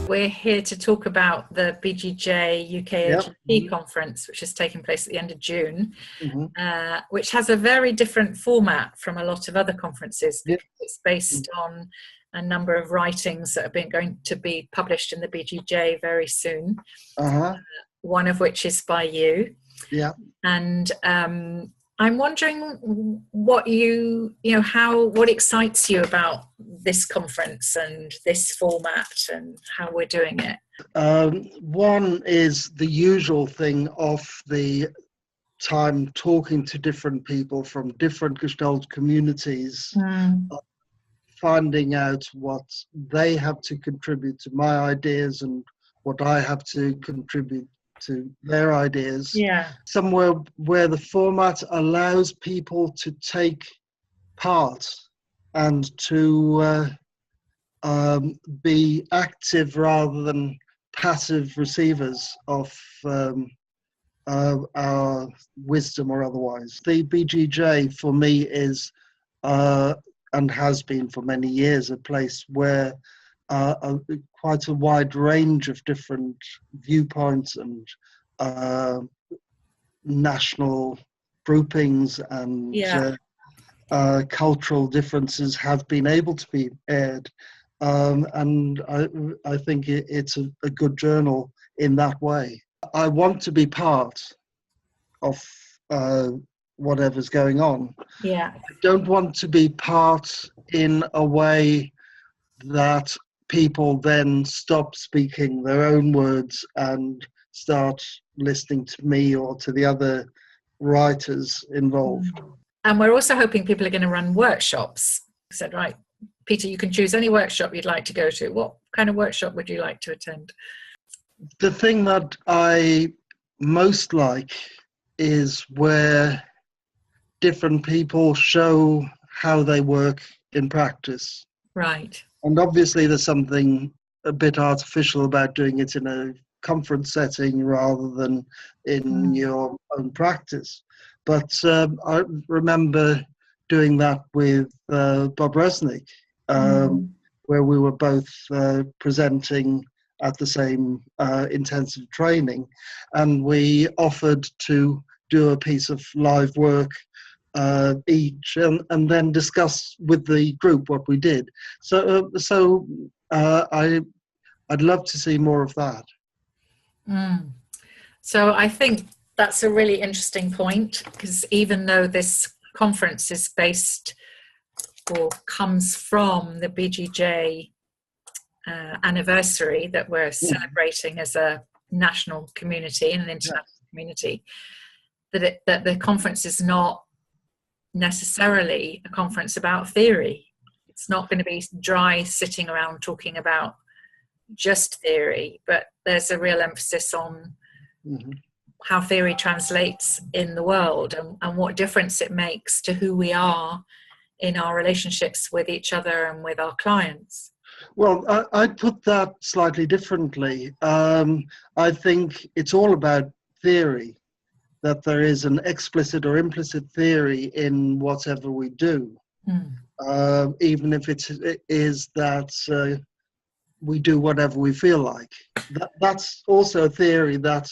We're here to talk about the BGJ UKAGP conference, which is taking place at the end of June, which has a very different format from a lot of other conferences because it's based on a number of writings that are going to be published in the BGJ very soon. One of which is by you. Yeah. And I'm wondering what what excites you about this conference and this format and how we're doing it. One is the usual thing of the time talking to different people from different Gestalt communities, finding out what they have to contribute to my ideas and what I have to contribute to their ideas. Yeah. Somewhere where the format allows people to take part and to be active rather than passive receivers of our wisdom or otherwise. The BGJ for me is and has been for many years a place where quite a wide range of different viewpoints and national groupings and cultural differences have been able to be aired. And I think it's a good journal in that way. I want to be part of whatever's going on. Yeah. I don't want to be part in a way that people then stop speaking their own words and start listening to me or to the other writers involved. And we're also hoping people are going to run workshops. I said, right, Peter, you can choose any workshop you'd like to go to. What kind of workshop would you like to attend? The thing that I most like is where different people show how they work in practice. Right. And obviously there's something a bit artificial about doing it in a conference setting rather than in your own practice. But I remember doing that with Bob Resnick, where we were both presenting at the same intensive training, and we offered to do a piece of live work each and then discuss with the group what we did. So I'd love to see more of that. So I think that's a really interesting point, because even though this conference is based or comes from the BGJ anniversary that we're celebrating as a national community and an international community, that the conference is not necessarily a conference about theory. It's not going to be dry sitting around talking about just theory, but there's a real emphasis on how theory translates in the world and what difference it makes to who we are in our relationships with each other and with our clients. Well, I'd put that slightly differently. I think it's all about theory, that there is an explicit or implicit theory in whatever we do, even if it is that we do whatever we feel like. That's also a theory that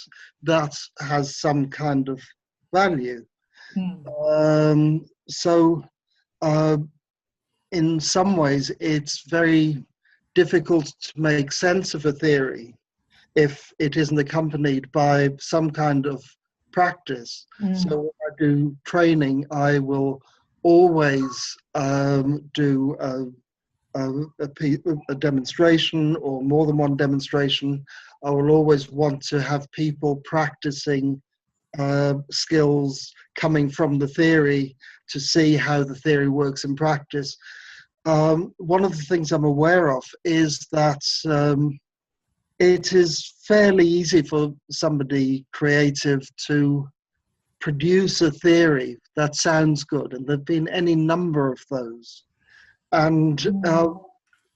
has some kind of value. So in some ways, it's very difficult to make sense of a theory if it isn't accompanied by some kind of practice. So when I do training, I will always do a demonstration or more than one demonstration. I will always want to have people practicing skills coming from the theory to see how the theory works in practice. One of the things I'm aware of is that it is fairly easy for somebody creative to produce a theory that sounds good, and there have been any number of those. And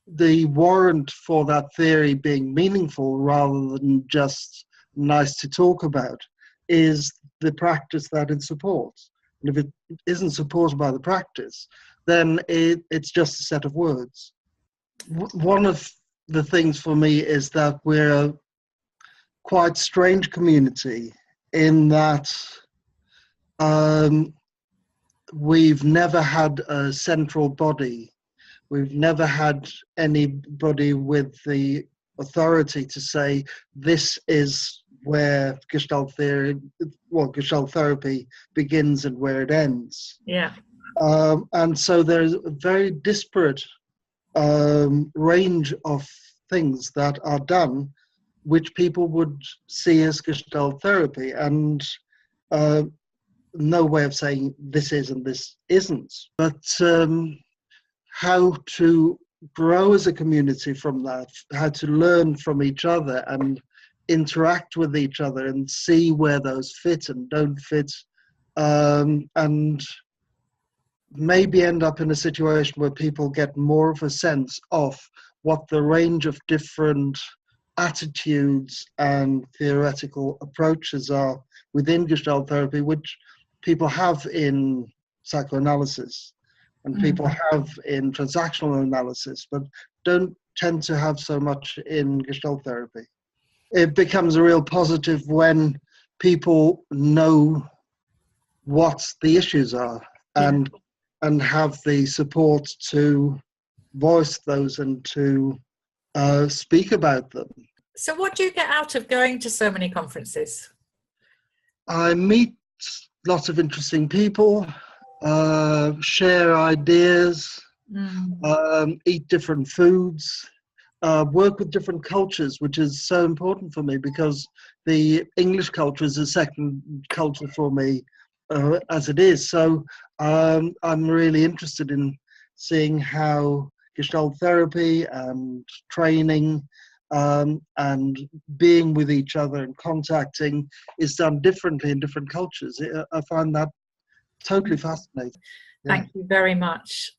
the warrant for that theory being meaningful rather than just nice to talk about is the practice that it supports. And if it isn't supported by the practice, then it's just a set of words. One of the things for me is that we're a quite strange community in that we've never had a central body. We've never had anybody with the authority to say this is where Gestalt therapy begins and where it ends. Yeah. And so there's a very disparate range of things that are done, which people would see as Gestalt therapy, and no way of saying this is and this isn't. But how to grow as a community from that, how to learn from each other and interact with each other and see where those fit and don't fit, and maybe end up in a situation where people get more of a sense of what the range of different attitudes and theoretical approaches are within Gestalt therapy, which people have in psychoanalysis and people have in transactional analysis, but don't tend to have so much in Gestalt therapy. It becomes a real positive when people know what the issues are and have the support to voice those and to speak about them. So what do you get out of going to so many conferences? I meet lots of interesting people, share ideas, eat different foods, work with different cultures, which is so important for me because the English culture is a second culture for me as it is. So I'm really interested in seeing how Gestalt therapy and training and being with each other and contacting is done differently in different cultures. I find that totally fascinating. Thank you very much.